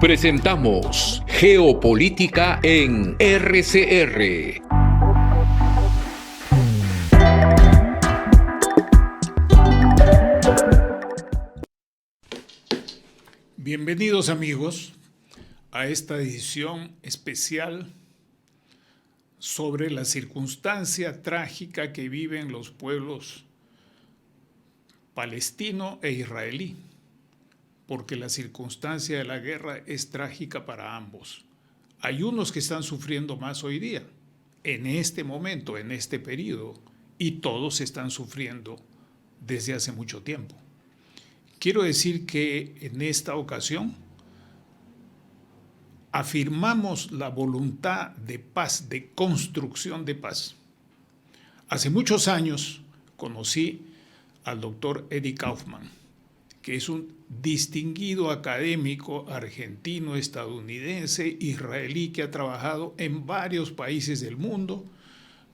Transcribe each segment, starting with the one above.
Presentamos Geopolítica en RCR. Bienvenidos amigos a esta edición especial sobre la circunstancia trágica que viven los pueblos palestino e israelí, porque la circunstancia de la guerra es trágica para ambos. Hay unos que están sufriendo más hoy día, en este momento, en este periodo, y todos están sufriendo desde hace mucho tiempo. Quiero decir que en esta ocasión afirmamos la voluntad de paz, de construcción de paz. Hace muchos años conocí al doctor Eddie Kaufman, que es un distinguido académico argentino, estadounidense, israelí, que ha trabajado en varios países del mundo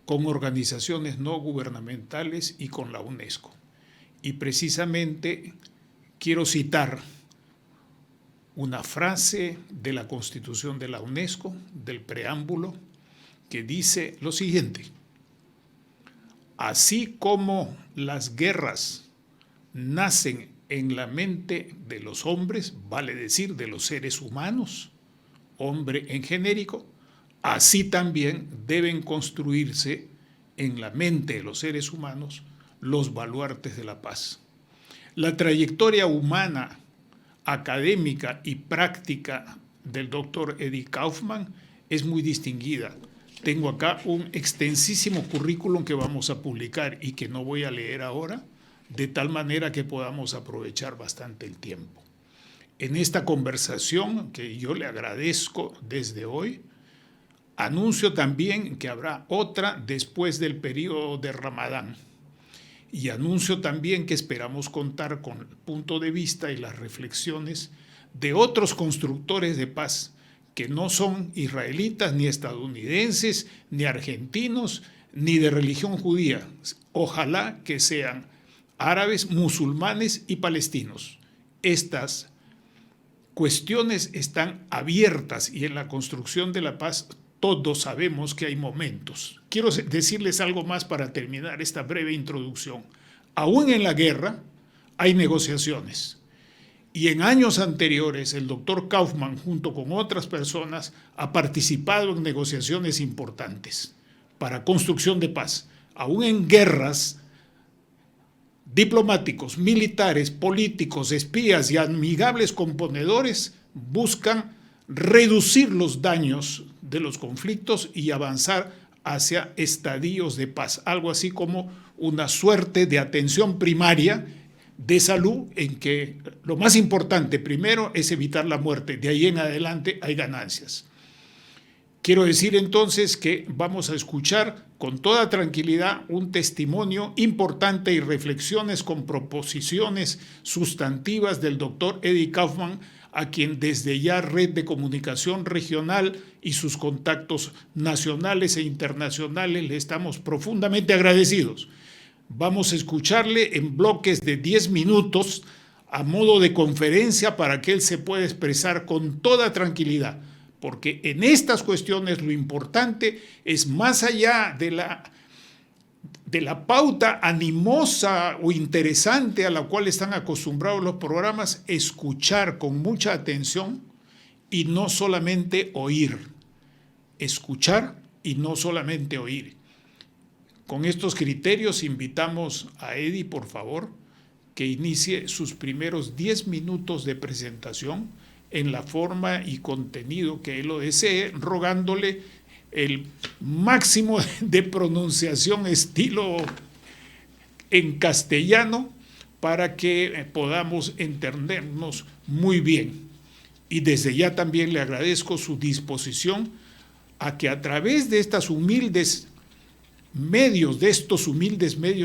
con organizaciones no gubernamentales y con la UNESCO. Y precisamente quiero citar una frase de la Constitución de la UNESCO, del preámbulo, que dice lo siguiente: así como las guerras nacen en la mente de los hombres, vale decir de los seres humanos, hombre en genérico, así también deben construirse en la mente de los seres humanos los baluartes de la paz. La trayectoria humana, académica y práctica del doctor Eddie Kaufman es muy distinguida. Tengo acá un extensísimo currículum que vamos a publicar y que no voy a leer ahora, de tal manera que podamos aprovechar bastante el tiempo. En esta conversación, que yo le agradezco desde hoy, anuncio también que habrá otra después del periodo de Ramadán. Y anuncio también que esperamos contar con el punto de vista y las reflexiones de otros constructores de paz que no son israelitas, ni estadounidenses, ni argentinos, ni de religión judía. Ojalá que sean árabes, musulmanes y palestinos. Estas cuestiones están abiertas y en la construcción de la paz todos sabemos que hay momentos. Quiero decirles algo más para terminar esta breve introducción. Aún en la guerra hay negociaciones. Y en años anteriores el doctor Kaufman, junto con otras personas, ha participado en negociaciones importantes para construcción de paz. Aún en guerras, diplomáticos, militares, políticos, espías y amigables componedores buscan reducir los daños de los conflictos y avanzar hacia estadios de paz, algo así como una suerte de atención primaria de salud en que lo más importante primero es evitar la muerte, de ahí en adelante hay ganancias. Quiero decir entonces que vamos a escuchar con toda tranquilidad un testimonio importante y reflexiones con proposiciones sustantivas del doctor Eddie Kaufman, a quien desde ya Red de Comunicación Regional y sus contactos nacionales e internacionales le estamos profundamente agradecidos. Vamos a escucharle en bloques de 10 minutos a modo de conferencia para que él se pueda expresar con toda tranquilidad, porque en estas cuestiones lo importante es más allá de la pauta animosa o interesante a la cual están acostumbrados los programas, escuchar con mucha atención y no solamente oír. Escuchar y no solamente oír. Con estos criterios invitamos a Eddie, por favor, que inicie sus primeros 10 minutos de presentación en la forma y contenido que él lo desee, rogándole el máximo de pronunciación estilo en castellano para que podamos entendernos muy bien. Y desde ya también le agradezco su disposición a que a través de estos humildes medios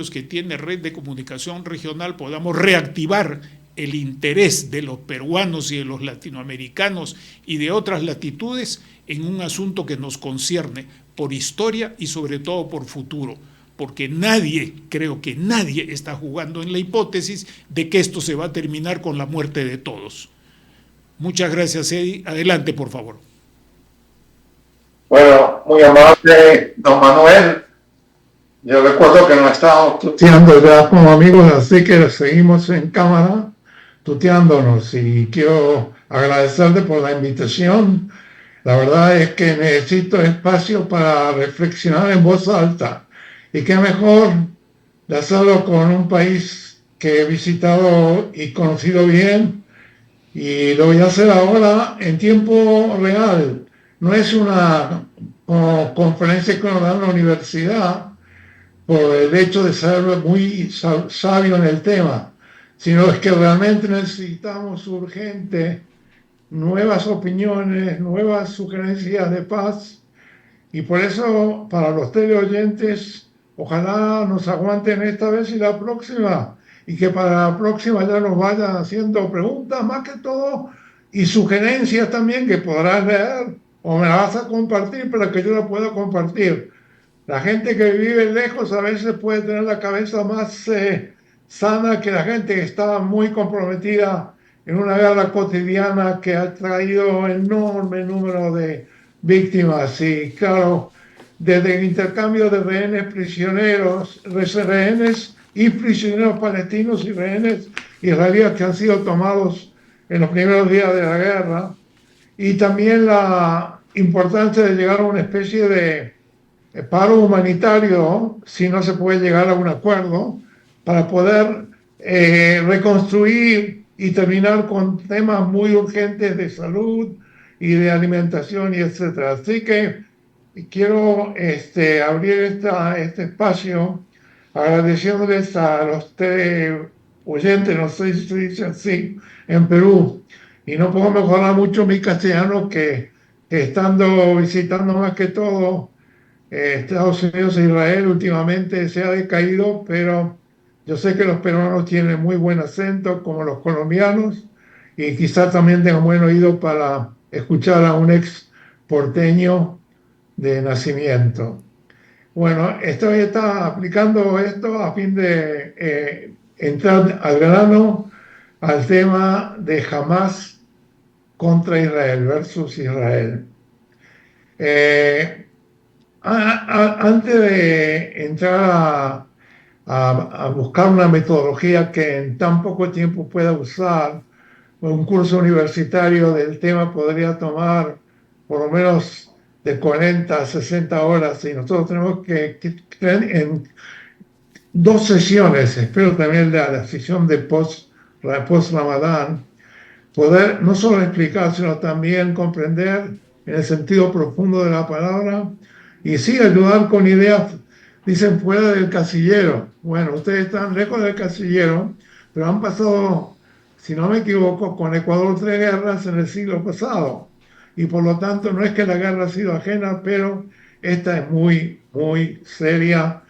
que tiene Red de Comunicación Regional podamos reactivar el interés de los peruanos y de los latinoamericanos y de otras latitudes en un asunto que nos concierne por historia y sobre todo por futuro, porque creo que nadie está jugando en la hipótesis de que esto se va a terminar con la muerte de todos. Muchas gracias, Eddie. Adelante, por favor. Bueno, muy amable, don Manuel. Yo recuerdo que nos estábamos tuteando ya como amigos, así que seguimos en cámara tuteándonos y quiero agradecerte por la invitación. La verdad es que necesito espacio para reflexionar en voz alta y qué mejor de hacerlo con un país que he visitado y conocido bien, y lo voy a hacer ahora en tiempo real. No es una conferencia que nos da en la universidad por el hecho de ser muy sabio en el tema, sino es que realmente necesitamos urgente nuevas opiniones, nuevas sugerencias de paz, y por eso para los teleoyentes, ojalá nos aguanten esta vez y la próxima, y que para la próxima ya nos vayan haciendo preguntas más que todo y sugerencias también que podrás leer o me las vas a compartir para que yo la pueda compartir. La gente que vive lejos a veces puede tener la cabeza más sana que la gente que está muy comprometida en una guerra cotidiana que ha traído enorme número de víctimas. Y claro, desde el intercambio de rehenes prisioneros, rehenes y prisioneros palestinos y rehenes israelíes que han sido tomados en los primeros días de la guerra, y también la importancia de llegar a una especie de paro humanitario si no se puede llegar a un acuerdo para poder reconstruir y terminar con temas muy urgentes de salud y de alimentación y etcétera. Así que quiero abrir este espacio agradeciéndoles a los oyentes, no sé si se dice así, en Perú. Y no puedo mejorar mucho mi castellano que estando visitando más que todo Estados Unidos e Israel últimamente se ha decaído, pero yo sé que los peruanos tienen muy buen acento, como los colombianos, y quizás también tengan buen oído para escuchar a un ex porteño de nacimiento. Bueno, está aplicando esto a fin de entrar al grano, al tema de Hamás contra Israel versus Israel. Antes de entrar a buscar una metodología que en tan poco tiempo pueda usar, un curso universitario del tema podría tomar por lo menos de 40 a 60 horas, y nosotros tenemos que en 2 sesiones, espero también la sesión de post-Ramadán, poder no solo explicar, sino también comprender en el sentido profundo de la palabra, y sí ayudar con ideas, dicen, fuera del casillero. Bueno, ustedes están lejos del casillero, pero han pasado, si no me equivoco, con Ecuador 3 guerras en el siglo pasado, y por lo tanto no es que la guerra ha sido ajena, pero esta es muy, muy seria,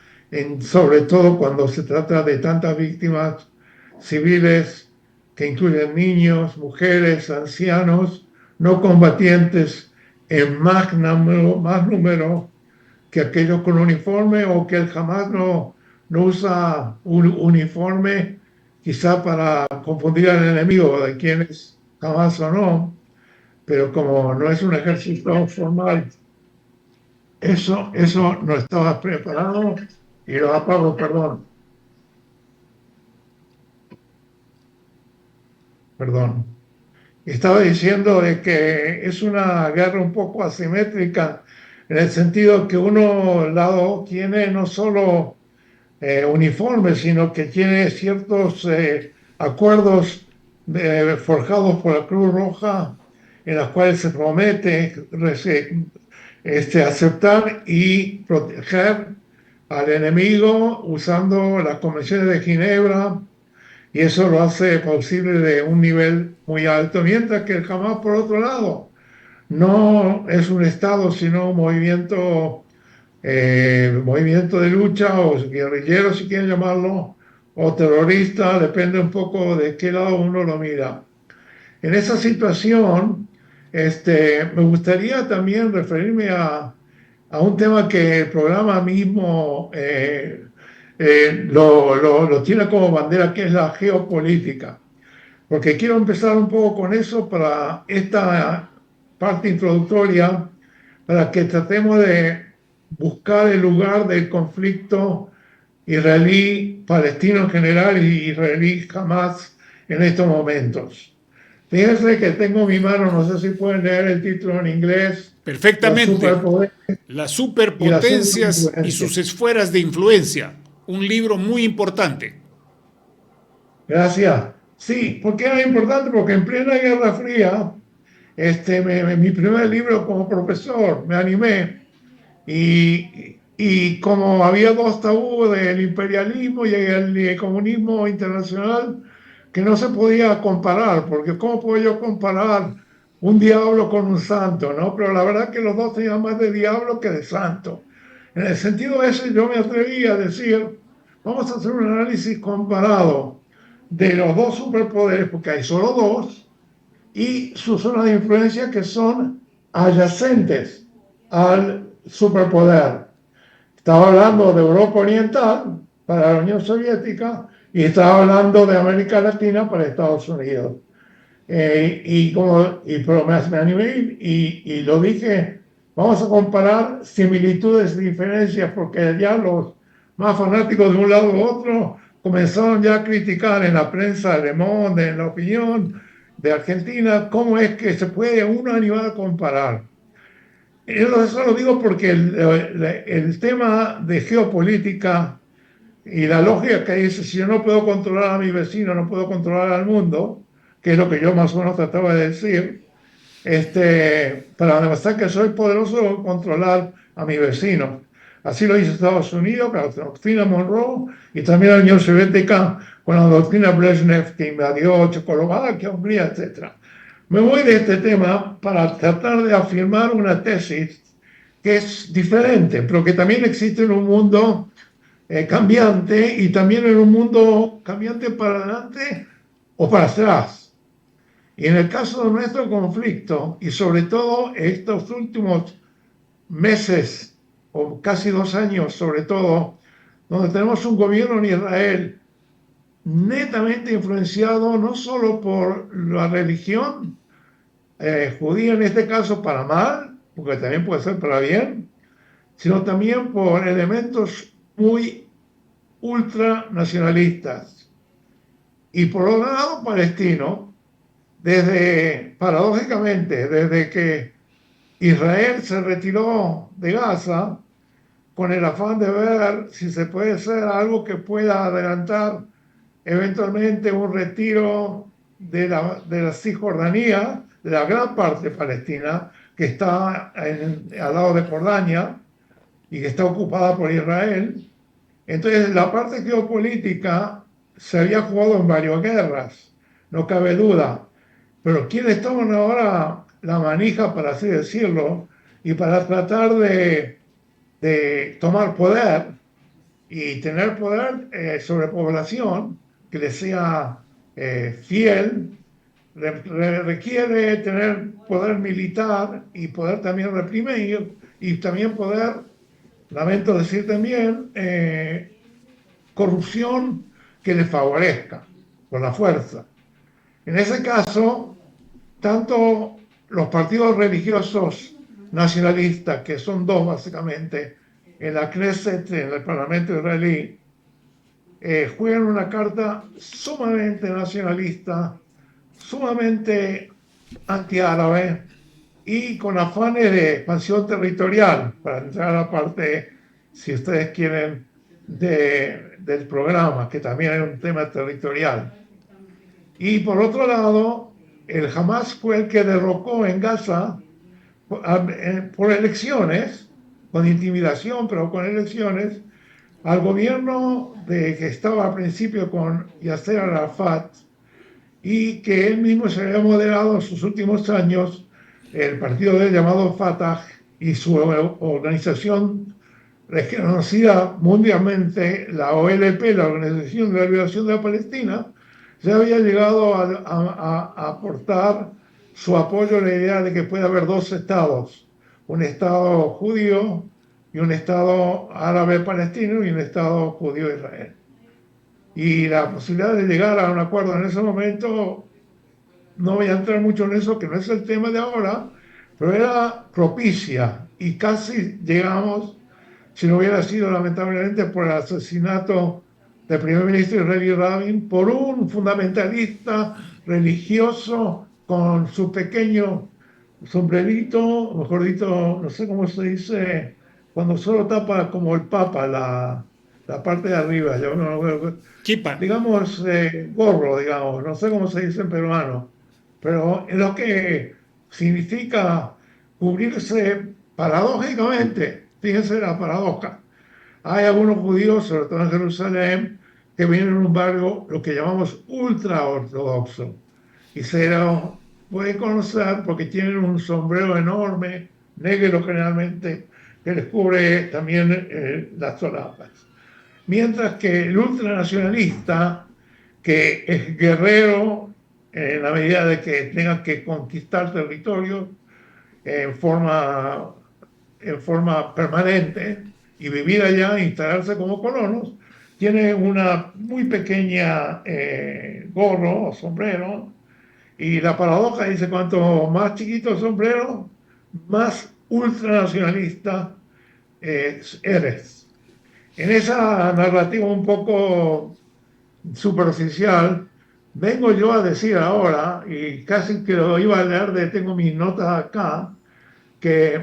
sobre todo cuando se trata de tantas víctimas civiles que incluyen niños, mujeres, ancianos, no combatientes en más número que aquellos con uniforme, o que el Hamas no usa un uniforme quizá para confundir al enemigo de quién es Hamas o no, pero como no es un ejército formal, eso no estaba preparado, y lo apago, perdón. Estaba diciendo de que es una guerra un poco asimétrica, en el sentido que uno lado tiene no solo uniformes, sino que tiene ciertos acuerdos forjados por la Cruz Roja, en los cuales se promete aceptar y proteger al enemigo usando las convenciones de Ginebra, y eso lo hace posible de un nivel muy alto, mientras que el Hamas, por otro lado, no es un Estado, sino un movimiento de lucha, o guerrillero, si quieren llamarlo, o terrorista, depende un poco de qué lado uno lo mira. En esa situación, me gustaría también referirme a un tema que el programa mismo lo tiene como bandera, que es la geopolítica. porque quiero empezar un poco con eso para esta parte introductoria, para que tratemos de buscar el lugar del conflicto israelí-palestino en general y israelí-Hamás en estos momentos. Fíjense que tengo en mi mano, no sé si pueden leer el título en inglés, Perfectamente. Las y la superpotencias y sus esferas de influencia. Un libro muy importante. Gracias. Sí, ¿por qué era importante? Porque en plena Guerra Fría, mi primer libro como profesor, me animé y como había dos tabúes del imperialismo y el comunismo internacional que no se podía comparar, porque ¿cómo puedo yo comparar un diablo con un santo, no? Pero la verdad que los dos tenían más de diablo que de santo. En el sentido ese yo me atreví a decir, vamos a hacer un análisis comparado de los dos superpoderes, porque hay solo dos, y sus zonas de influencia que son adyacentes al superpoder. Estaba hablando de Europa Oriental para la Unión Soviética y estaba hablando de América Latina para Estados Unidos. Pero me animé y lo dije, vamos a comparar similitudes y diferencias, porque ya los más fanáticos de un lado u otro comenzaron ya a criticar en la prensa de Le Monde, en la opinión de Argentina, cómo es que se puede uno animar a comparar. Eso lo digo porque el tema de geopolítica y la lógica que dice, si yo no puedo controlar a mi vecino, no puedo controlar al mundo, que es lo que yo más o menos trataba de decir, para demostrar que soy poderoso, debo controlar a mi vecino. Así lo hizo Estados Unidos con la doctrina Monroe y también la Unión Soviética con la doctrina Brezhnev que invadió Checoslovaquia, Hungría, etc. Me voy de este tema para tratar de afirmar una tesis que es diferente, pero que también existe en un mundo cambiante y también en un mundo cambiante para adelante o para atrás. Y en el caso de nuestro conflicto, y sobre todo estos últimos meses o casi 2 años, sobre todo, donde tenemos un gobierno en Israel netamente influenciado no solo por la religión judía, en este caso para mal, porque también puede ser para bien, sino también por elementos muy ultranacionalistas. Y por otro lado, palestino, paradójicamente, desde que Israel se retiró de Gaza, con el afán de ver si se puede hacer algo que pueda adelantar eventualmente un retiro de la Cisjordania, de la gran parte palestina, que está al lado de Jordania y que está ocupada por Israel. Entonces, la parte geopolítica se había jugado en varias guerras, no cabe duda. Pero quienes toman ahora la manija, para así decirlo, y para tratar de tomar poder y tener poder sobre población que les sea fiel, requiere tener poder militar y poder también reprimir y también poder, lamento decir también, corrupción que les favorezca por la fuerza. En ese caso, tanto los partidos religiosos nacionalistas, que son dos básicamente, en la Knesset, en el Parlamento israelí, juegan una carta sumamente nacionalista, sumamente antiárabe y con afanes de expansión territorial, para entrar a la parte, si ustedes quieren, del programa, que también es un tema territorial. Y por otro lado, el Hamas fue el que derrocó en Gaza por elecciones, con intimidación, pero con elecciones, al gobierno que estaba al principio con Yasser Arafat y que él mismo se había moderado en sus últimos años, el partido de él llamado Fatah y su organización reconocida mundialmente, la OLP, la Organización de la Liberación de la Palestina, se había llegado a aportar su apoyo a la idea de que puede haber dos estados, un estado judío y un estado árabe palestino y un estado judío Israel. Y la posibilidad de llegar a un acuerdo en ese momento no voy a entrar mucho en eso, que no es el tema de ahora, pero era propicia y casi llegamos, si no hubiera sido lamentablemente por el asesinato del primer ministro Israeli Rabin, por un fundamentalista religioso con su pequeño sombrerito, mejor dicho, no sé cómo se dice, cuando solo tapa como el papa la parte de arriba, yo Kipa. digamos gorro, digamos, no sé cómo se dice en peruano, pero es lo que significa cubrirse paradójicamente, fíjense la paradoja. Hay algunos judíos, sobre todo en Jerusalén, que vienen en un barrio, lo que llamamos ultra ortodoxo, y se lo puede conocer porque tienen un sombrero enorme, negro generalmente, que les cubre también las solapas. Mientras que el ultranacionalista, que es guerrero en la medida de que tenga que conquistar territorios en forma, en forma permanente y vivir allá, instalarse como colonos, tiene una muy pequeña gorro o sombrero, y la paradoja dice, cuanto más chiquito el sombrero, más ultranacionalista eres. En esa narrativa un poco superficial, vengo yo a decir ahora, y casi que lo iba a leer, tengo mis notas acá, que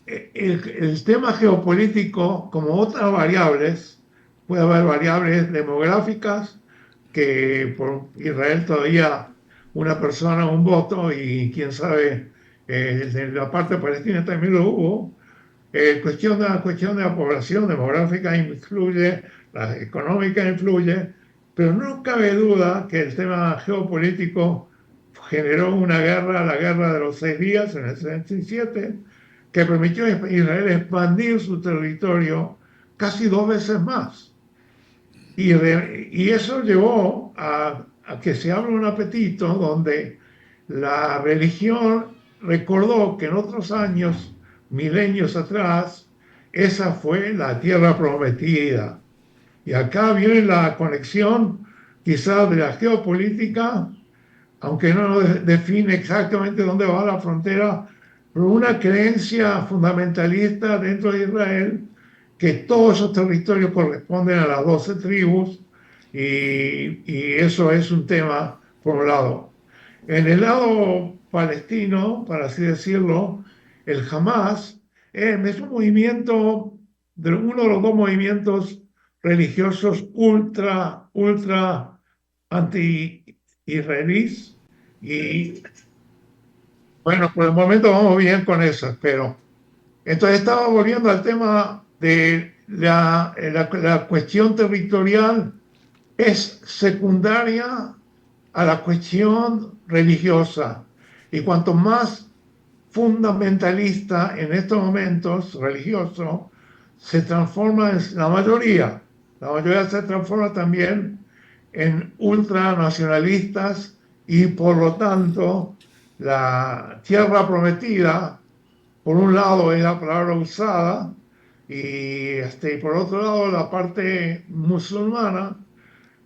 el tema geopolítico, como otras variables, puede haber variables demográficas, que por Israel todavía una persona, un voto, y quién sabe, en la parte palestina también lo hubo. Cuestión de la población demográfica influye, la económica influye, pero no cabe duda que el tema geopolítico generó una guerra, la guerra de los 6 días en el 67, que permitió a Israel expandir su territorio casi 2 veces más. Y eso llevó a que se abra un apetito donde la religión recordó que en otros años, milenios atrás, esa fue la tierra prometida. Y acá viene la conexión quizás de la geopolítica, aunque no define exactamente dónde va la frontera, pero una creencia fundamentalista dentro de Israel que todos esos territorios corresponden a las 12 tribus, y eso es un tema por un lado. En el lado palestino, para así decirlo, el Hamas es un movimiento, uno de los dos movimientos religiosos ultra anti-israelíes, y bueno, por el momento vamos bien con eso, pero entonces estaba volviendo al tema de la cuestión territorial es secundaria a la cuestión religiosa, y cuanto más fundamentalista en estos momentos religioso se transforma en la mayoría se transforma también en ultranacionalistas, y por lo tanto la tierra prometida, por un lado es la palabra usada, y por otro lado la parte musulmana,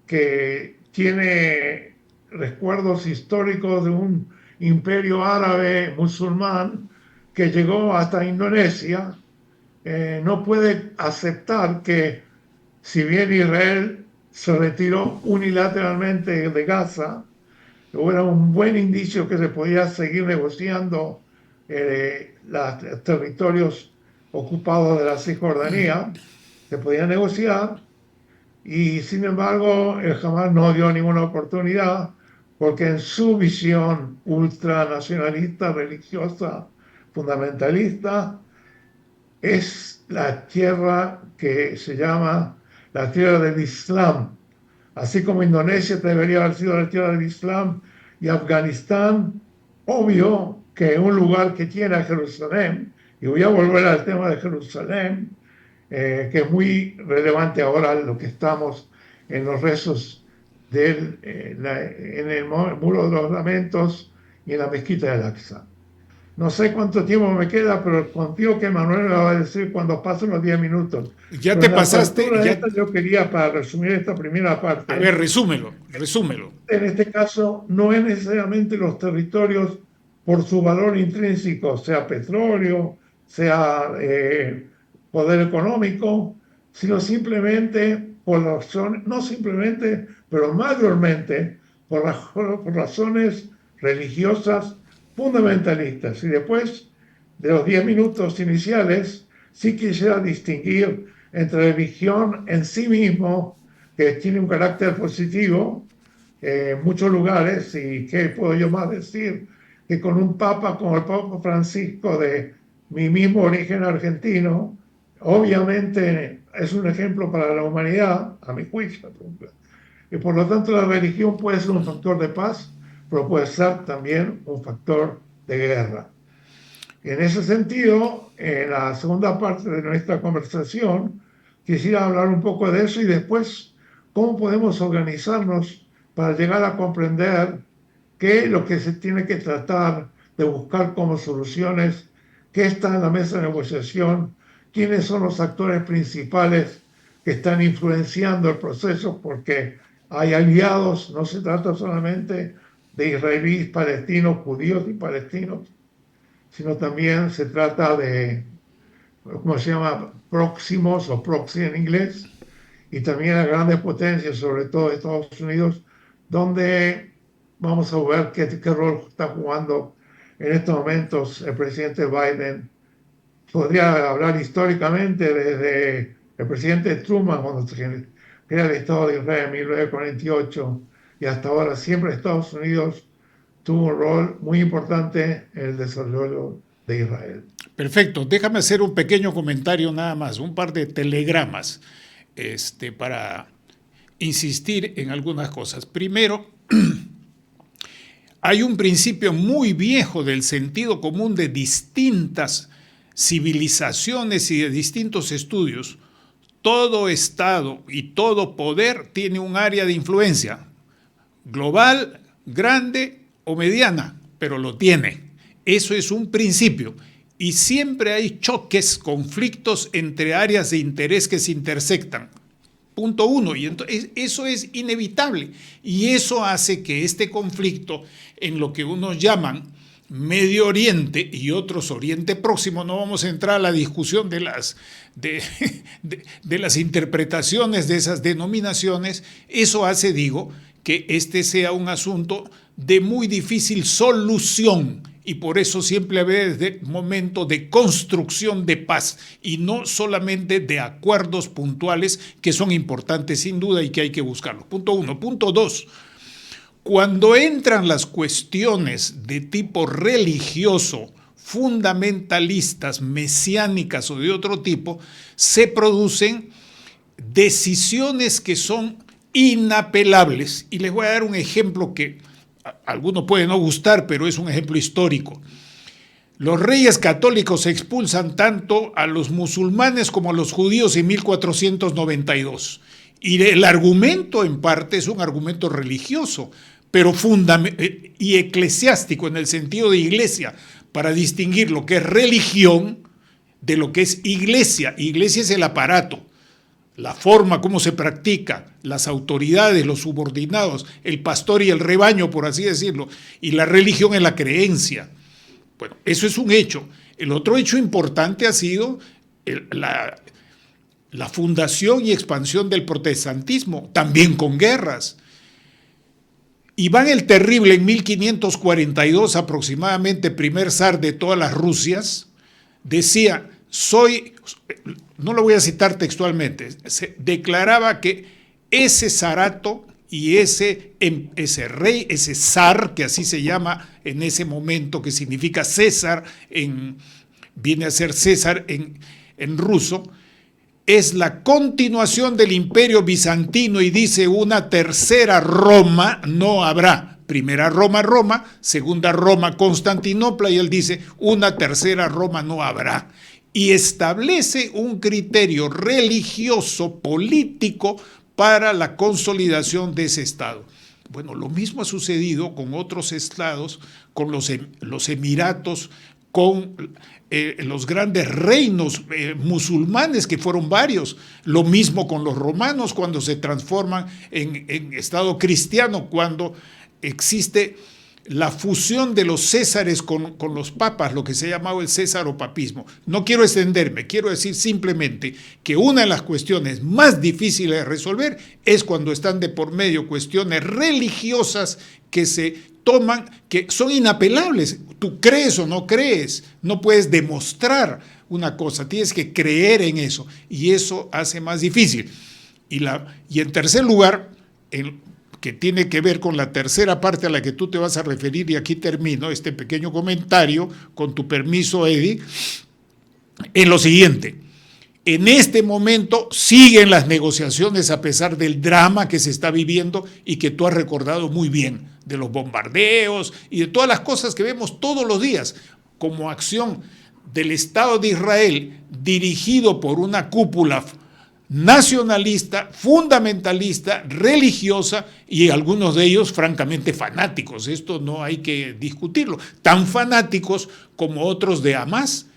que tiene recuerdos históricos de un imperio árabe musulmán que llegó hasta Indonesia, no puede aceptar que, si bien Israel se retiró unilateralmente de Gaza, era un buen indicio que se podía seguir negociando los territorios ocupados de la Cisjordanía, se podía negociar, y sin embargo el Hamas no dio ninguna oportunidad, porque en su visión ultranacionalista, religiosa, fundamentalista, es la tierra que se llama la tierra del Islam. Así como Indonesia debería haber sido la tierra del Islam, y Afganistán, obvio que un lugar que tiene a Jerusalén, y voy a volver al tema de Jerusalén, que es muy relevante ahora lo que estamos en los rezos en el Muro de los Lamentos y en la Mezquita del Aqsa. No sé cuánto tiempo me queda, pero confío que Manuel me va a decir cuando pasen los 10 minutos. Ya Pero te en la pasaste. apertura de esta yo quería, para resumir esta primera A parte, ver, resúmelo. en este caso no es necesariamente los territorios por su valor intrínseco, sea petróleo, sea poder económico, sino simplemente por razones, no simplemente, pero mayormente por razones religiosas fundamentalistas. Y después de los 10 minutos iniciales, sí quisiera distinguir entre religión en sí mismo, que tiene un carácter positivo en muchos lugares, y qué puedo yo más decir que con un papa como el Papa Francisco, de mi mismo origen argentino, obviamente es un ejemplo para la humanidad, a mi juicio. Y por lo tanto la religión puede ser un factor de paz, pero puede ser también un factor de guerra. En ese sentido, en la segunda parte de nuestra conversación, quisiera hablar un poco de eso y después cómo podemos organizarnos para llegar a comprender qué es lo que se tiene que tratar de buscar como soluciones, qué está en la mesa de negociación, quiénes son los actores principales que están influenciando el proceso, porque hay aliados, no se trata solamente de israelíes, palestinos, judíos y palestinos, sino también se trata de, ¿cómo se llama?, próximos o proxy en inglés, y también a grandes potencias, sobre todo Estados Unidos, donde vamos a ver qué rol está jugando en estos momentos el presidente Biden. Podría hablar históricamente desde el presidente Truman, cuando se crea el Estado de Israel en 1948, y hasta ahora siempre Estados Unidos tuvo un rol muy importante en el desarrollo de Israel. Perfecto. Déjame hacer un pequeño comentario nada más, un par de telegramas para insistir en algunas cosas. Primero, hay un principio muy viejo del sentido común de distintas civilizaciones y de distintos estudios. Todo Estado y todo poder tiene un área de influencia, global, grande o mediana, pero lo tiene. Eso es un principio. Y siempre hay choques, conflictos entre áreas de interés que se intersectan. Punto uno. Y entonces, eso es inevitable. Y eso hace que este conflicto, en lo que unos llaman Medio Oriente y otros Oriente Próximo, no vamos a entrar a la discusión de las interpretaciones de esas denominaciones, eso hace, digo, que este sea un asunto de muy difícil solución, y por eso siempre habrá momento de construcción de paz y no solamente de acuerdos puntuales, que son importantes sin duda y que hay que buscarlos. Punto uno. Punto dos. Cuando entran las cuestiones de tipo religioso, fundamentalistas, mesiánicas o de otro tipo, se producen decisiones que son inapelables. Y les voy a dar un ejemplo que a algunos puede no gustar, pero es un ejemplo histórico. Los reyes católicos expulsan tanto a los musulmanes como a los judíos en 1492. Y el argumento, en parte, es un argumento religioso, pero y eclesiástico en el sentido de iglesia, para distinguir lo que es religión de lo que es iglesia. Iglesia es el aparato, la forma como se practica, las autoridades, los subordinados, el pastor y el rebaño, por así decirlo, y la religión es la creencia. Bueno, eso es un hecho. El otro hecho importante ha sido la fundación y expansión del protestantismo, también con guerras. Iván el Terrible, en 1542 aproximadamente, primer zar de todas las Rusias, decía, no lo voy a citar textualmente, declaraba que ese zarato y ese rey, ese zar, que así se llama en ese momento, que significa César, viene a ser César en ruso, es la continuación del imperio bizantino, y dice una tercera Roma no habrá. Primera Roma, Roma, segunda Roma, Constantinopla, y él dice una tercera Roma no habrá. Y establece un criterio religioso, político, para la consolidación de ese Estado. Bueno, lo mismo ha sucedido con otros estados, con los Emiratos, con los grandes reinos musulmanes, que fueron varios. Lo mismo con los romanos cuando se transforman en Estado cristiano, cuando existe la fusión de los césares con los papas, lo que se ha llamado el césaropapismo. No quiero extenderme, quiero decir simplemente que una de las cuestiones más difíciles de resolver es cuando están de por medio cuestiones religiosas que se toman, que son inapelables. Tú crees o no crees, no puedes demostrar una cosa, tienes que creer en eso, y eso hace más difícil. Y en tercer lugar, que tiene que ver con la tercera parte a la que tú te vas a referir, y aquí termino este pequeño comentario, con tu permiso, Eddie, en lo siguiente. En este momento siguen las negociaciones a pesar del drama que se está viviendo y que tú has recordado muy bien, de los bombardeos y de todas las cosas que vemos todos los días como acción del Estado de Israel, dirigido por una cúpula nacionalista, fundamentalista, religiosa, y algunos de ellos francamente fanáticos. Esto no hay que discutirlo. Tan fanáticos como otros de Hamas,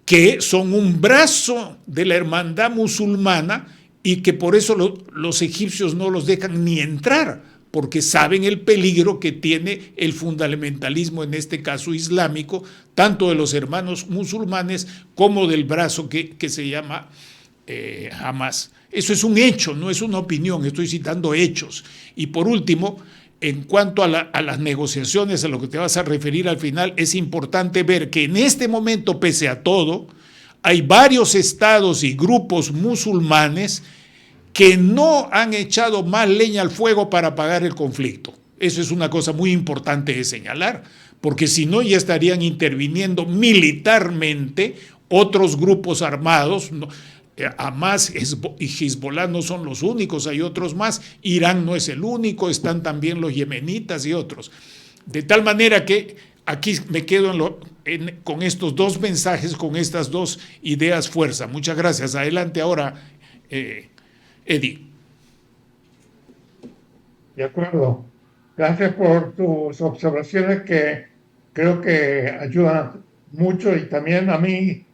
que son un brazo de la hermandad musulmana y que por eso los egipcios no los dejan ni entrar, porque saben el peligro que tiene el fundamentalismo, en este caso islámico, tanto de los hermanos musulmanes como del brazo que se llama Hamas. Eso es un hecho, no es una opinión, estoy citando hechos. Y por último, en cuanto a las negociaciones, a lo que te vas a referir al final, es importante ver que en este momento, pese a todo, hay varios estados y grupos musulmanes que no han echado más leña al fuego para apagar el conflicto. Eso es una cosa muy importante de señalar, porque si no ya estarían interviniendo militarmente otros grupos armados. Hamas y Hezbollah no son los únicos, hay otros más. Irán no es el único, están también los yemenitas y otros. De tal manera que aquí me quedo con estos dos mensajes, con estas dos ideas fuerza. Muchas gracias. Adelante ahora, Eddie. De acuerdo. Gracias por tus observaciones que creo que ayudan mucho y también a mí.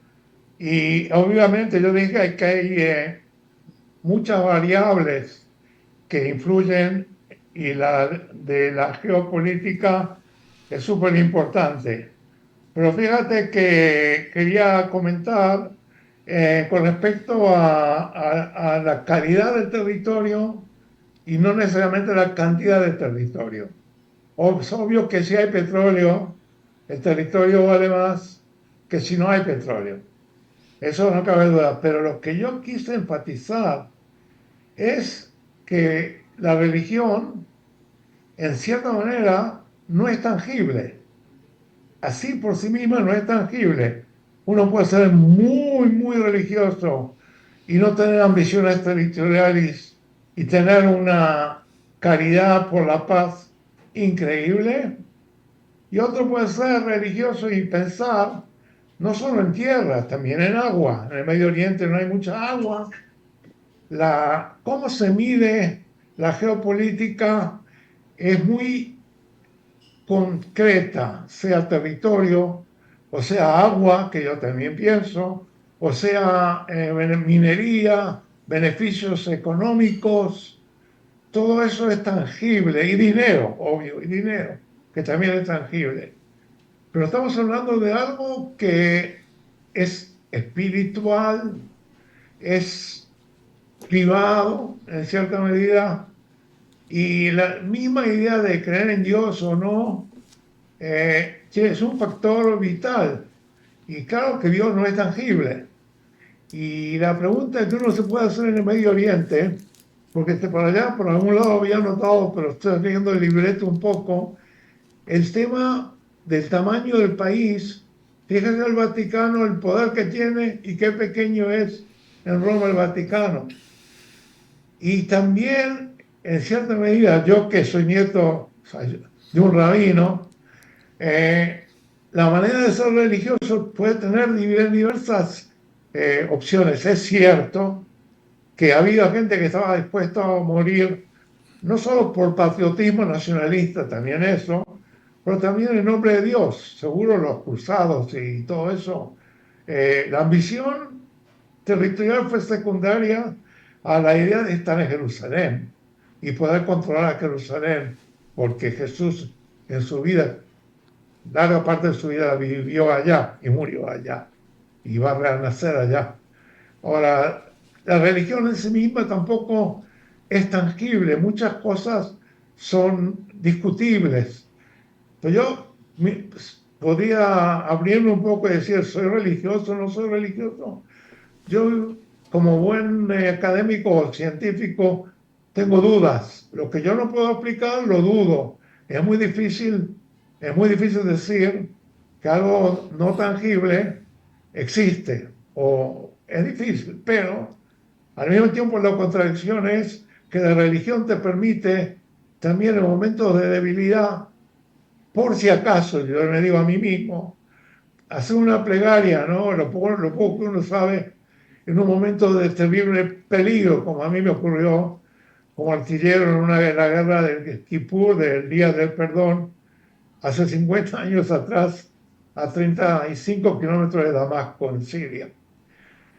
Y obviamente yo dije que hay muchas variables que influyen y de la geopolítica es súper importante. Pero fíjate que quería comentar con respecto a la calidad del territorio y no necesariamente la cantidad del territorio. Es obvio que si hay petróleo, el territorio vale más que si no hay petróleo. Eso no cabe duda, pero lo que yo quise enfatizar es que la religión, en cierta manera, no es tangible. Así por sí misma no es tangible. Uno puede ser muy, muy religioso y no tener ambiciones territoriales y tener una caridad por la paz increíble. Y otro puede ser religioso y pensar no solo en tierra, también en agua. En el Medio Oriente no hay mucha agua. ¿Cómo se mide la geopolítica? Es muy concreta, sea territorio, o sea agua, que yo también pienso, o sea minería, beneficios económicos. Todo eso es tangible. Y dinero, obvio, y dinero, que también es tangible. Pero estamos hablando de algo que es espiritual, es privado en cierta medida, y la misma idea de creer en Dios o no es un factor vital. Y claro que Dios no es tangible. Y la pregunta que uno se puede hacer en el Medio Oriente, porque por allá, por algún lado había notado, pero estoy leyendo el libreto un poco, el tema del tamaño del país. Fíjense el Vaticano, el poder que tiene y qué pequeño es en Roma el Vaticano. Y también, en cierta medida, yo que soy nieto de un rabino, la manera de ser religioso puede tener diversas opciones. Es cierto que ha habido gente que estaba dispuesta a morir, no solo por patriotismo nacionalista, también eso, pero también en nombre de Dios. Seguro los cruzados y todo eso. La ambición territorial fue secundaria a la idea de estar en Jerusalén y poder controlar a Jerusalén, porque Jesús en su vida, larga parte de su vida vivió allá y murió allá y va a renacer allá. Ahora, la religión en sí misma tampoco es tangible, muchas cosas son discutibles. Pero yo podría abrirme un poco y decir, ¿soy religioso o no soy religioso? Yo, como buen académico o científico, tengo dudas. Lo que yo no puedo explicar, lo dudo. Es muy difícil decir que algo no tangible existe, o es difícil, pero al mismo tiempo la contradicción es que la religión te permite también en momentos de debilidad, por si acaso, yo me digo a mí mismo, hacer una plegaria, ¿no? Lo poco que uno sabe en un momento de terrible peligro, como a mí me ocurrió como artillero en la guerra del Kippur, del Día del Perdón, hace 50 años atrás, a 35 kilómetros de Damasco, en Siria.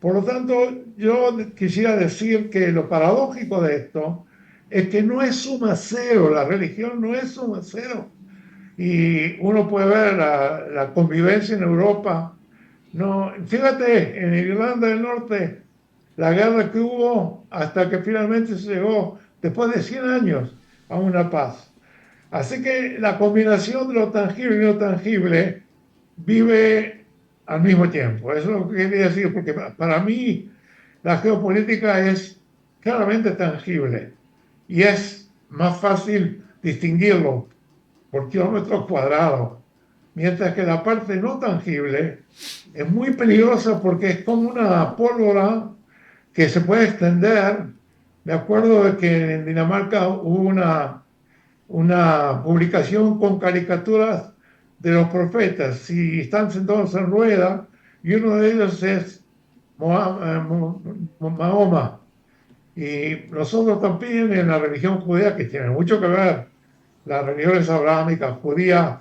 Por lo tanto, yo quisiera decir que lo paradójico de esto es que no es suma cero, la religión no es suma cero. Y uno puede ver la convivencia en Europa. No, fíjate, en Irlanda del Norte, la guerra que hubo hasta que finalmente se llegó, después de 100 años, a una paz. Así que la combinación de lo tangible y lo tangible vive al mismo tiempo. Eso es lo que quería decir, porque para mí la geopolítica es claramente tangible y es más fácil distinguirlo por kilómetros cuadrados, mientras que la parte no tangible es muy peligrosa porque es como una pólvora que se puede extender. Me acuerdo de que en Dinamarca hubo una publicación con caricaturas de los profetas y están sentados en rueda y uno de ellos es Mahoma. Y nosotros también en la religión judía, que tiene mucho que ver, las religiones abrahámicas, judías,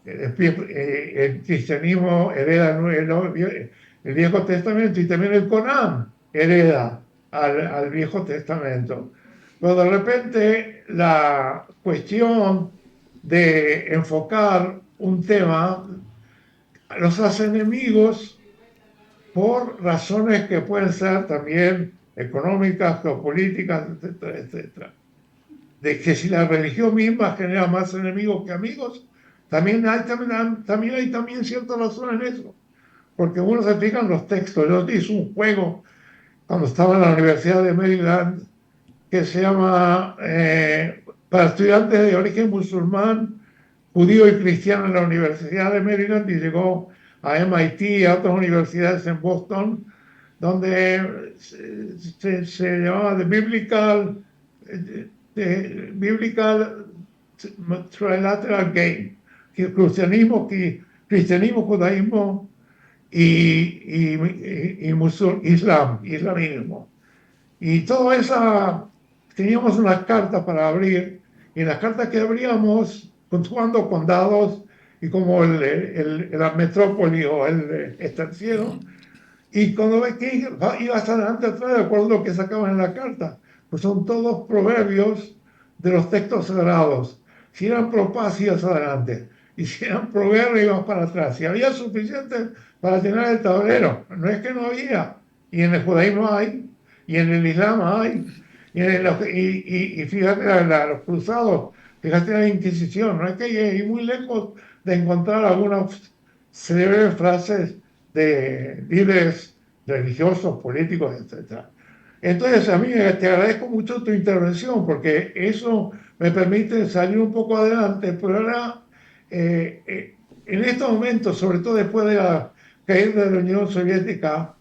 el cristianismo hereda el Viejo Testamento y también el Corán hereda al Viejo Testamento. Pero de repente la cuestión de enfocar un tema los hace enemigos por razones que pueden ser también económicas, geopolíticas, etcétera, etcétera. De que si la religión misma genera más enemigos que amigos, también hay cierta razón en eso. Porque uno se fija en los textos. Yo hice un juego cuando estaba en la Universidad de Maryland que se llama para estudiantes de origen musulmán, judío y cristiano en la Universidad de Maryland, y llegó a MIT y a otras universidades en Boston, donde se llamaba The Biblical Trilateral Game, cristianismo, judaísmo y islamismo. Y todo eso, teníamos unas cartas para abrir, y en las cartas que abríamos, jugando con dados, y como la metrópoli o el estanciero, y cuando ves que ibas adelante atrás de acuerdo a lo que sacaban en la carta, pues son todos proverbios de los textos sagrados. Si eran pro paz, ibas adelante, y si eran pro guerra, ibas para atrás. Si había suficiente para llenar el tablero, no es que no había, y en el judaísmo hay, y en el islam hay, y fíjate los cruzados, fíjate la Inquisición, no es que ir muy lejos de encontrar algunas célebres frases de líderes religiosos, políticos, etc. Entonces, a mí te agradezco mucho tu intervención, porque eso me permite salir un poco adelante, pero ahora, en estos momentos, sobre todo después de la caída de la Unión Soviética,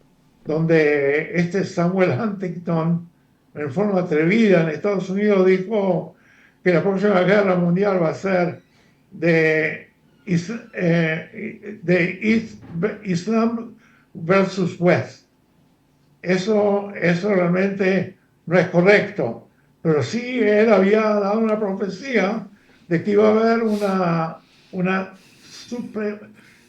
donde Samuel Huntington, en forma atrevida en Estados Unidos, dijo que la próxima guerra mundial va a ser de Islam versus West. Eso realmente no es correcto, pero sí él había dado una profecía de que iba a haber una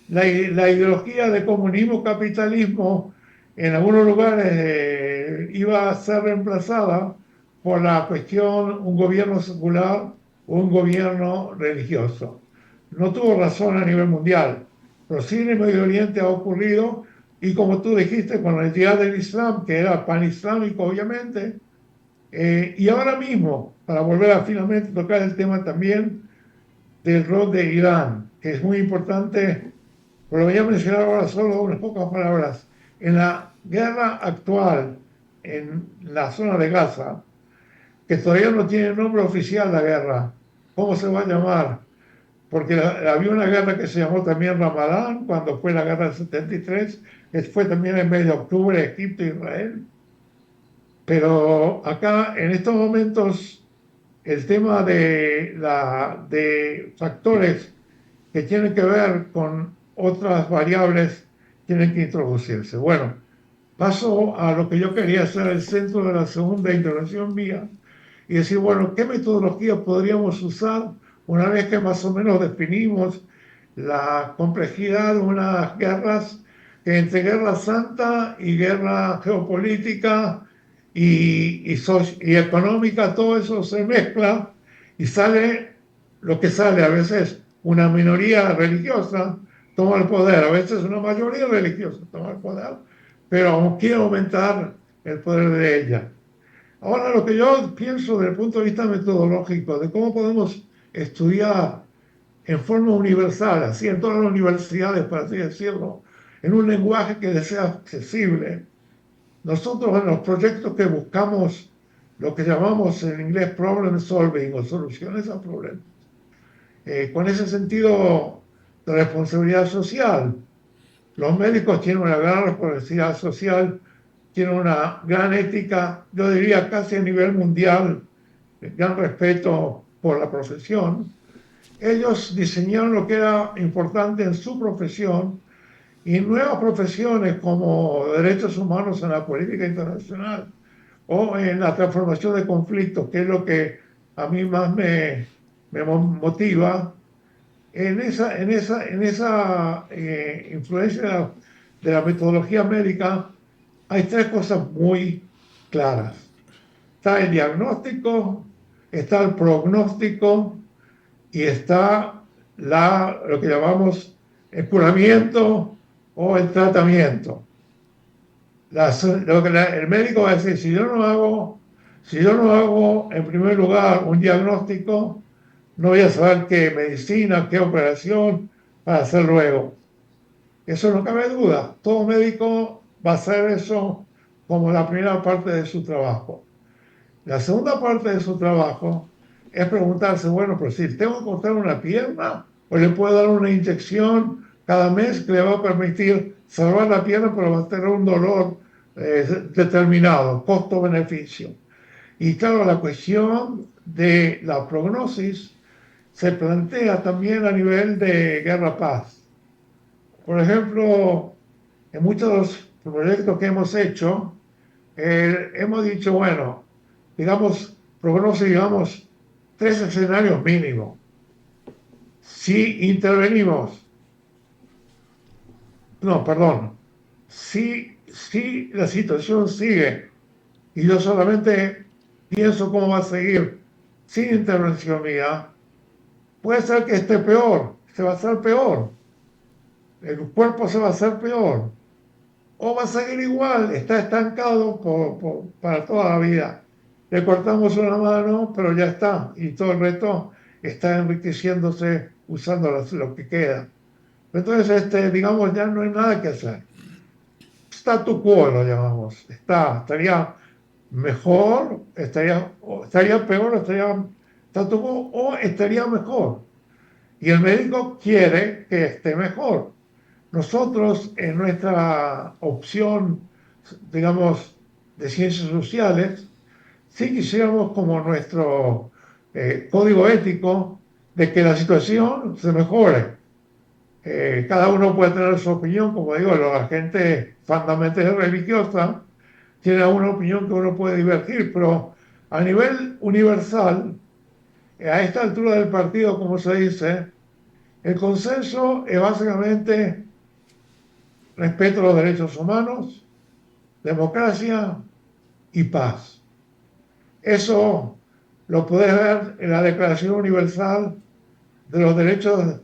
la ideología de comunismo-capitalismo en algunos lugares iba a ser reemplazada por la cuestión un gobierno secular o un gobierno religioso. No tuvo razón a nivel mundial, pero sí en el Medio Oriente ha ocurrido, y como tú dijiste, con la idea del Islam, que era panislámico obviamente, y ahora mismo, para volver a finalmente tocar el tema también del rol de Irán, que es muy importante, pero lo voy a mencionar ahora solo unas pocas palabras. En la guerra actual en la zona de Gaza, que todavía no tiene nombre oficial la guerra, ¿cómo se va a llamar? Porque había una guerra que se llamó también Ramadán, cuando fue la guerra del 73, que fue también en mes de octubre, Egipto e Israel. Pero acá, en estos momentos, el tema de factores que tienen que ver con otras variables tienen que introducirse. Bueno, paso a lo que yo quería ser el centro de la segunda intervención mía y decir, bueno, ¿qué metodología podríamos usar una vez que más o menos definimos la complejidad de unas guerras, que entre guerra santa y guerra geopolítica y económica, todo eso se mezcla y sale lo que sale? A veces una minoría religiosa toma el poder, a veces una mayoría religiosa toma el poder, pero aún quiere aumentar el poder de ella. Ahora, lo que yo pienso desde el punto de vista metodológico, de cómo podemos estudiar en forma universal, así en todas las universidades, para así decirlo, en un lenguaje que sea accesible. Nosotros en los proyectos que buscamos lo que llamamos en inglés problem solving o soluciones a problemas, con ese sentido de responsabilidad social. Los médicos tienen una gran responsabilidad social, tienen una gran ética, yo diría casi a nivel mundial, gran respeto por la profesión. Ellos diseñaron lo que era importante en su profesión y nuevas profesiones como derechos humanos en la política internacional o en la transformación de conflictos, que es lo que a mí más me motiva. En esa influencia de la metodología médica hay tres cosas muy claras. Está el diagnóstico, está el prognóstico y está lo que llamamos el curamiento o el tratamiento. El médico va a decir, si yo no hago en primer lugar un diagnóstico, no voy a saber qué medicina, qué operación para hacer luego. Eso no cabe duda. Todo médico va a hacer eso como la primera parte de su trabajo. La segunda parte de su trabajo es preguntarse, bueno, pero si tengo que cortar una pierna, o le puedo dar una inyección cada mes que le va a permitir salvar la pierna, pero va a tener un dolor determinado, costo-beneficio. Y claro, la cuestión de la prognosis se plantea también a nivel de guerra-paz. Por ejemplo, en muchos de los proyectos que hemos hecho, hemos dicho, bueno, digamos, tres escenarios mínimos. Si intervenimos, si la situación sigue y yo solamente pienso cómo va a seguir sin intervención mía, puede ser que esté peor, se va a hacer peor, el cuerpo se va a hacer peor, o va a seguir igual, está estancado para toda la vida. Le cortamos una mano, pero ya está, y todo el resto está enriqueciéndose usando lo que queda. Entonces, digamos, ya no hay nada que hacer. Statu quo lo llamamos. Estaría mejor, estaría peor, estaría statu quo, o estaría mejor. Y el médico quiere que esté mejor. Nosotros, en nuestra opción, digamos, de ciencias sociales, sí quisiéramos como nuestro código ético de que la situación se mejore. Cada uno puede tener su opinión, como digo, la gente fundamentalmente religiosa tiene una opinión que uno puede divergir, pero a nivel universal, a esta altura del partido, como se dice, El consenso es básicamente respeto a los derechos humanos, democracia y paz. Eso lo puedes ver en la Declaración Universal de los Derechos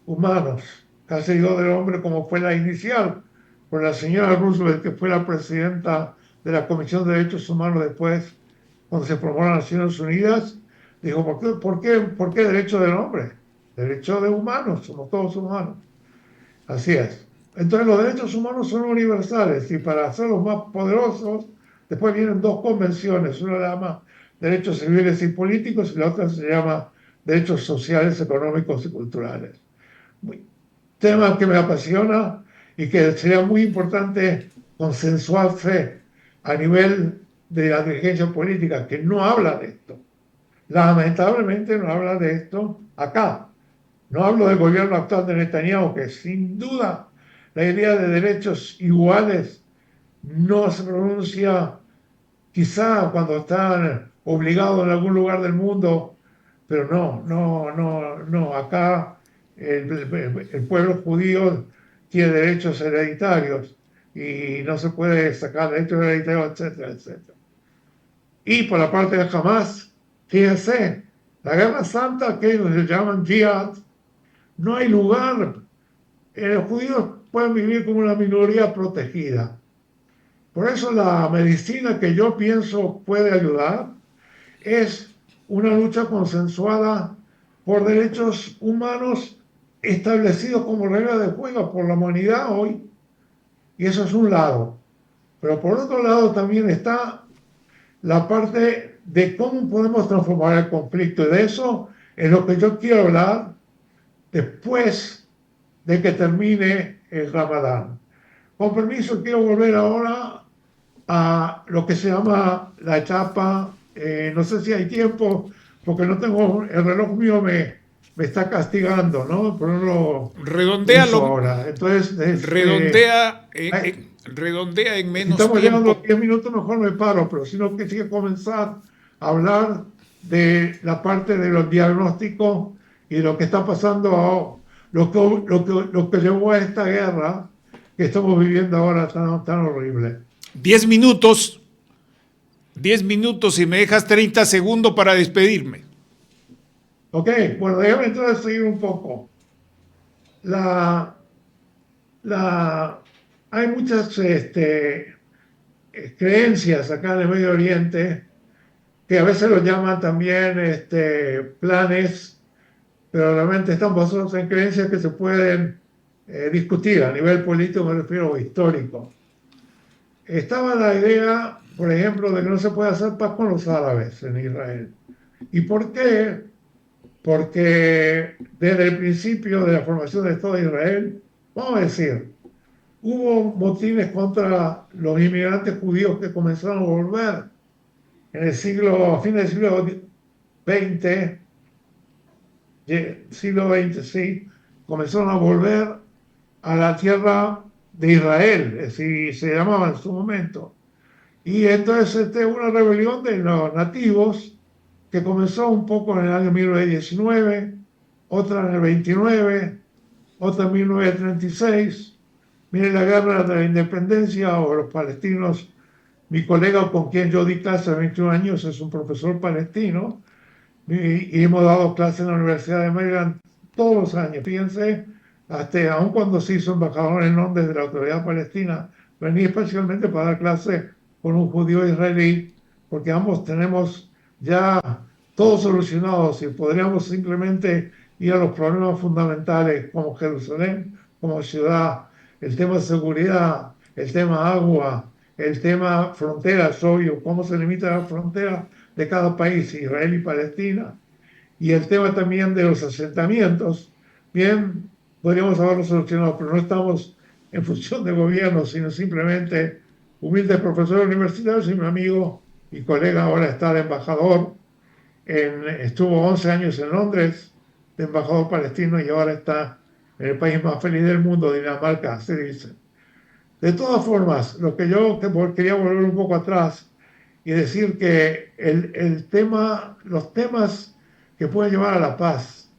Humanos, casi digo del hombre, como fue la inicial, por la señora Roosevelt, que fue la presidenta de la Comisión de Derechos Humanos después, cuando se formó las Naciones Unidas, dijo, ¿por qué derecho del hombre? Derecho de humanos, somos todos humanos. Así es. Entonces los derechos humanos son universales y para hacerlos más poderosos, después vienen dos convenciones, una se llama derechos civiles y políticos y la otra se llama derechos sociales, económicos y culturales. Tema que me apasiona y que sería muy importante consensuarse a nivel de la dirigencia política, que no habla de esto. Lamentablemente no habla de esto acá. No hablo del gobierno actual de Netanyahu, que sin duda la idea de derechos iguales no se pronuncia quizá cuando están obligados en algún lugar del mundo, pero no. Acá el pueblo judío tiene derechos hereditarios y no se puede sacar derechos hereditarios, etcétera, etcétera. Y por la parte de Hamas, fíjense, la guerra santa que ellos le llaman jihad, no hay lugar. Los judíos pueden vivir como una minoría protegida. Por eso la medicina que yo pienso puede ayudar es una lucha consensuada por derechos humanos establecidos como regla de juego por la humanidad hoy. Y eso es un lado. Pero por otro lado también está la parte de cómo podemos transformar el conflicto. Y de eso es lo que yo quiero hablar después de que termine el Ramadán. Con permiso, quiero volver ahora a lo que se llama la etapa, no sé si hay tiempo, porque no tengo, el reloj mío me está castigando, ¿no? Por no Redondéalo. Ahora. Entonces, redondea en menos si estamos tiempo. llegando a 10 minutos, mejor me paro, pero si no, quisiera comenzar a hablar de la parte de los diagnósticos y lo que está pasando, lo que llevó a esta guerra que estamos viviendo ahora tan horrible. 10 minutos y me dejas 30 segundos para despedirme. Ok, bueno, déjame entonces seguir un poco. Hay muchas creencias acá en el Medio Oriente que a veces los llaman también planes, pero realmente están basados en creencias que se pueden discutir a nivel político, me refiero, o histórico. Estaba la idea, por ejemplo, de que no se puede hacer paz con los árabes en Israel. ¿Y por qué? Porque desde el principio de la formación del Estado de Israel, vamos a decir, hubo motines contra los inmigrantes judíos que comenzaron a volver en a fines del siglo XX, sí, comenzaron a volver a la tierra de Israel, así se llamaba en su momento. Y entonces una rebelión de los nativos que comenzó un poco en el año 1919, otra en el 29, otra en 1936. Miren la guerra de la independencia o los palestinos. Mi colega con quien yo di clase hace 21 años es un profesor palestino y hemos dado clases en la Universidad de Maryland todos los años. Fíjense, hasta aun cuando se hizo embajador en Londres de la Autoridad Palestina, venía especialmente para dar clase con un judío israelí, porque ambos tenemos ya todo solucionado y podríamos simplemente ir a los problemas fundamentales como Jerusalén, como ciudad, el tema de seguridad, el tema agua, el tema fronteras, obvio, cómo se limita la frontera de cada país, Israel y Palestina, y el tema también de los asentamientos. Bien, podríamos haberlo solucionado, pero no estamos en función de gobierno, sino simplemente humildes profesores universitarios y mi amigo y colega ahora está de embajador, estuvo 11 años en Londres de embajador palestino y ahora está en el país más feliz del mundo, Dinamarca, se dice. De todas formas, lo que yo quería volver un poco atrás y decir que los temas que pueden llevar a la paz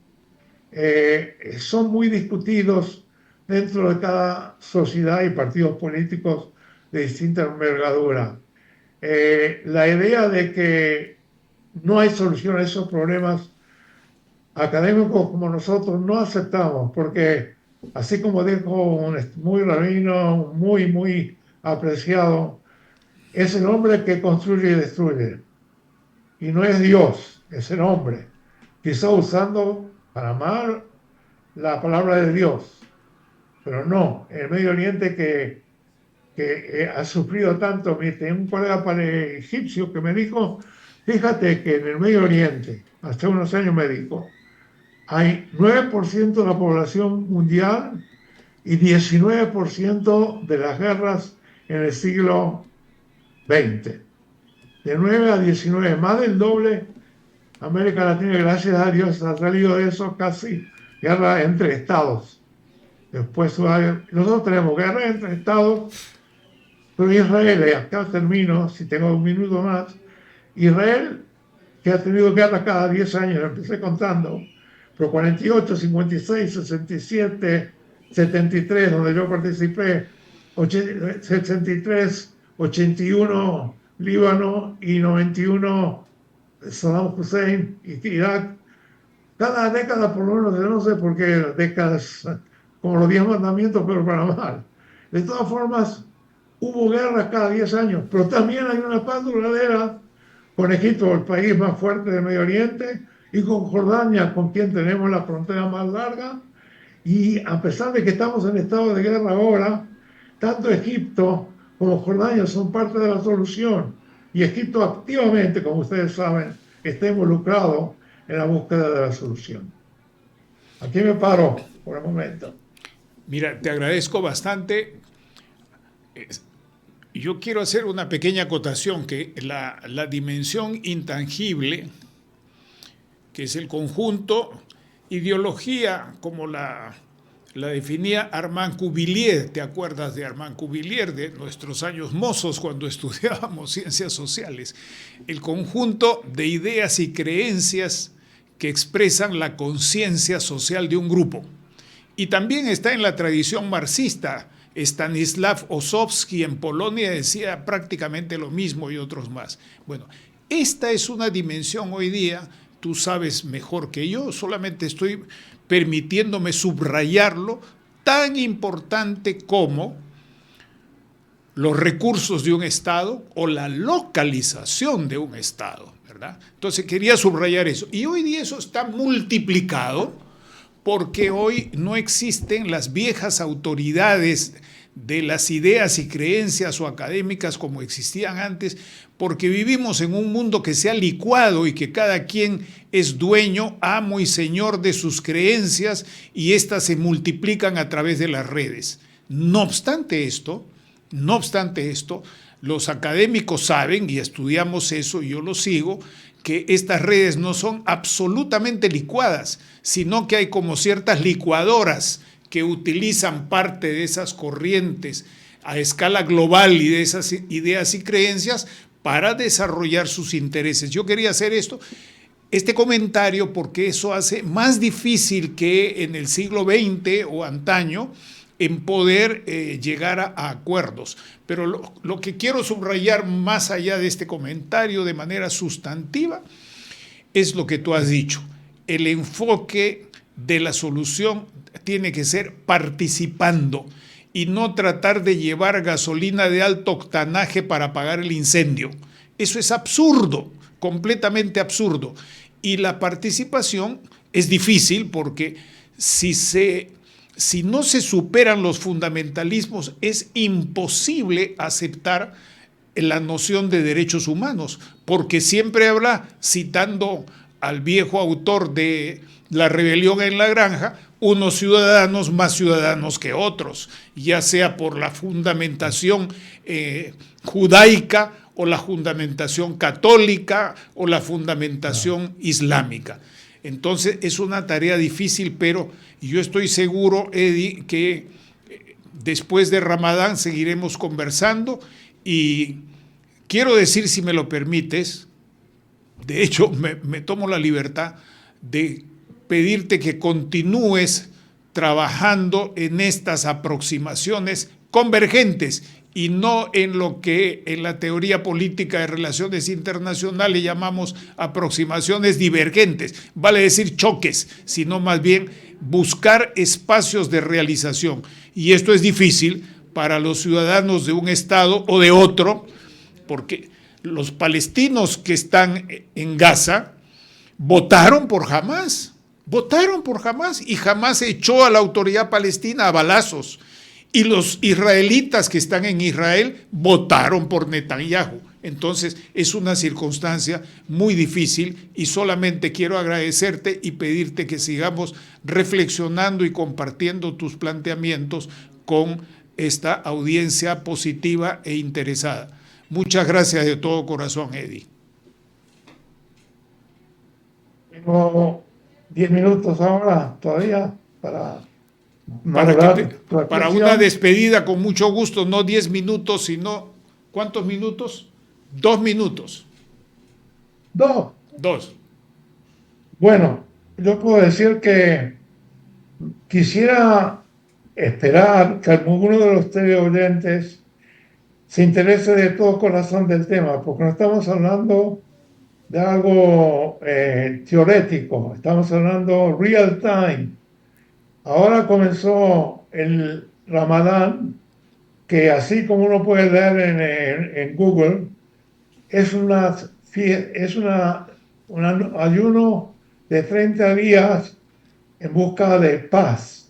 son muy discutidos dentro de cada sociedad y partidos políticos de distinta envergadura. La idea de que no hay solución a esos problemas, académicos como nosotros no aceptamos, porque así como dijo un muy rabino, muy apreciado, es el hombre que construye y destruye, y no es Dios, es el hombre, quizá usando para mal la palabra de Dios, pero no, el Medio Oriente que ha sufrido tanto. Tengo un colega egipcio que me dijo, fíjate que en el Medio Oriente, hace unos años me dijo, hay 9% de la población mundial y 19% de las guerras en el siglo XX. De 9 a 19, más del doble. América Latina, gracias a Dios, ha salido de eso casi guerra entre estados. Después nosotros tenemos guerra entre estados, pero Israel, acá termino, si tengo un minuto más, Israel, que ha tenido guerra cada 10 años, empecé contando, pero 48, 56, 67, 73, donde yo participé, 63, 81 Líbano y 91 Saddam Hussein y Irak. Cada década, por lo menos, no sé por qué, décadas como los 10 mandamientos, pero para mal. De todas formas, hubo guerras cada 10 años, pero también hay una paz duradera con Egipto, el país más fuerte del Medio Oriente, y con Jordania, con quien tenemos la frontera más larga. Y a pesar de que estamos en estado de guerra ahora, tanto Egipto como Jordania son parte de la solución. Y Egipto activamente, como ustedes saben, está involucrado en la búsqueda de la solución. Aquí me paro por el momento. Mira, te agradezco bastante. Yo quiero hacer una pequeña acotación, que la dimensión intangible, que es el conjunto, ideología, como la definía Armand Cuvillier. ¿Te acuerdas de Armand Cuvillier, de nuestros años mozos cuando estudiábamos ciencias sociales? El conjunto de ideas y creencias que expresan la conciencia social de un grupo. Y también está en la tradición marxista. Stanislav Ossowski en Polonia decía prácticamente lo mismo, y otros más. Bueno, esta es una dimensión hoy día, tú sabes mejor que yo, solamente estoy permitiéndome subrayarlo, tan importante como los recursos de un Estado o la localización de un Estado, ¿verdad? Entonces quería subrayar eso. Y hoy día eso está multiplicado, porque hoy no existen las viejas autoridades de las ideas y creencias o académicas como existían antes, porque vivimos en un mundo que se ha licuado y que cada quien es dueño, amo y señor de sus creencias, y éstas se multiplican a través de las redes. No obstante esto, los académicos saben, y estudiamos eso, y yo lo sigo, que estas redes no son absolutamente licuadas, sino que hay como ciertas licuadoras que utilizan parte de esas corrientes a escala global y de esas ideas y creencias para desarrollar sus intereses. Yo quería hacer este comentario porque eso hace más difícil que en el siglo XX o antaño en poder llegar a acuerdos. Pero lo que quiero subrayar más allá de este comentario de manera sustantiva es lo que tú has dicho. El enfoque de la solución tiene que ser participando y no tratar de llevar gasolina de alto octanaje para apagar el incendio. Eso es absurdo, completamente absurdo. Y la participación es difícil porque si no se superan los fundamentalismos, es imposible aceptar la noción de derechos humanos, porque siempre habrá, citando al viejo autor de La rebelión en la granja, unos ciudadanos más ciudadanos que otros, ya sea por la fundamentación judaica o la fundamentación católica o la fundamentación islámica. Entonces es una tarea difícil, pero yo estoy seguro, Eddie, que después de Ramadán seguiremos conversando, y quiero decir, si me lo permites, de hecho me tomo la libertad de pedirte que continúes trabajando en estas aproximaciones convergentes y no en lo que en la teoría política de relaciones internacionales llamamos aproximaciones divergentes, vale decir choques, sino más bien buscar espacios de realización. Y esto es difícil para los ciudadanos de un estado o de otro, porque los palestinos que están en Gaza votaron por Hamás y Hamás echó a la autoridad palestina a balazos. Y los israelitas que están en Israel votaron por Netanyahu. Entonces es una circunstancia muy difícil y solamente quiero agradecerte y pedirte que sigamos reflexionando y compartiendo tus planteamientos con esta audiencia positiva e interesada. Muchas gracias de todo corazón, Eddie. Tengo 10 minutos ahora todavía para una despedida con mucho gusto, no 10 minutos, sino ¿cuántos minutos? 2 minutos. Dos. Bueno, yo puedo decir que quisiera esperar que alguno de los teleoyentes se interese de todo corazón del tema, porque no estamos hablando de algo teórico, estamos hablando real time. Ahora comenzó el Ramadán, que así como uno puede leer en Google, es un ayuno de 30 días en busca de paz,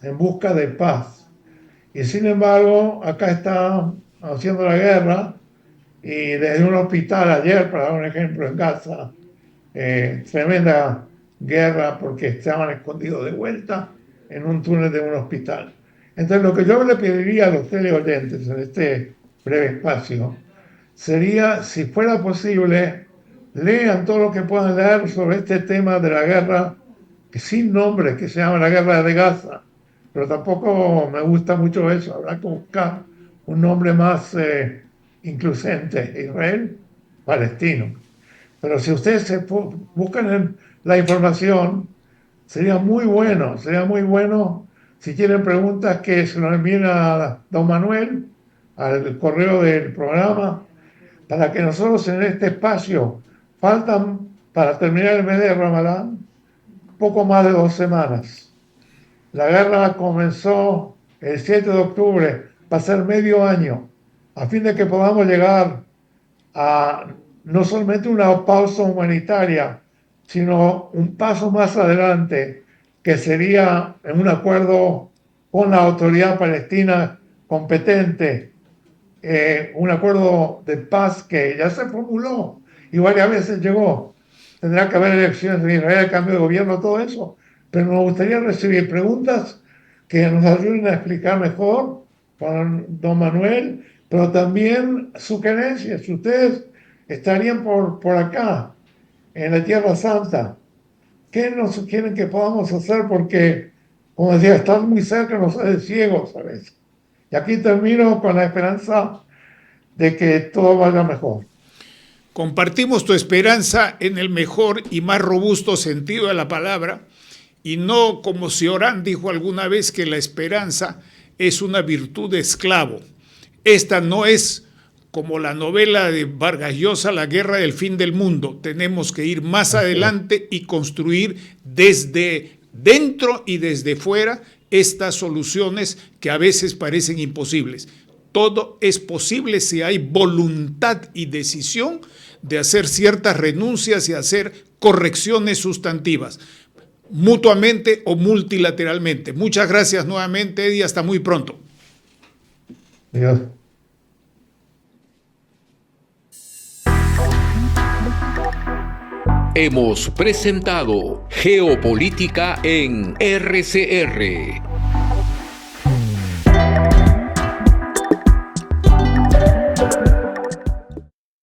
Y sin embargo, acá está haciendo la guerra, y desde un hospital ayer, para dar un ejemplo, en Gaza, tremenda guerra porque estaban escondidos de vuelta en un túnel de un hospital. Entonces, lo que yo le pediría a los teleoyentes en este breve espacio sería, si fuera posible, lean todo lo que puedan leer sobre este tema de la guerra, que sin nombre, que se llama la guerra de Gaza, pero tampoco me gusta mucho eso, habrá que buscar un nombre más incluyente, Israel-Palestino. Pero si ustedes buscan la información, sería muy bueno si tienen preguntas que se nos envíen a don Manuel, al correo del programa, para que nosotros en este espacio, faltan para terminar el mes de Ramadán poco más de 2 semanas. La guerra comenzó el 7 de octubre, va a ser medio año, a fin de que podamos llegar a no solamente una pausa humanitaria, sino un paso más adelante, que sería en un acuerdo con la autoridad palestina competente, un acuerdo de paz que ya se formuló y varias veces llegó. Tendrá que haber elecciones en Israel, cambio de gobierno, todo eso. Pero nos gustaría recibir preguntas que nos ayuden a explicar mejor con don Manuel, pero también sugerencias. Si ustedes estarían por acá, en la Tierra Santa, ¿qué nos sugieren que podamos hacer? Porque, como decía, estar muy cerca nos hace ciegos a veces. Y aquí termino con la esperanza de que todo vaya mejor. Compartimos tu esperanza en el mejor y más robusto sentido de la palabra, y no como Cioran dijo alguna vez que la esperanza es una virtud de esclavo. Esta no es como la novela de Vargas Llosa, La guerra del fin del mundo. Tenemos que ir más adelante y construir desde dentro y desde fuera estas soluciones que a veces parecen imposibles. Todo es posible si hay voluntad y decisión de hacer ciertas renuncias y hacer correcciones sustantivas, mutuamente o multilateralmente. Muchas gracias nuevamente, Eddie. Hasta muy pronto. Adiós. Hemos presentado Geopolítica en RCR.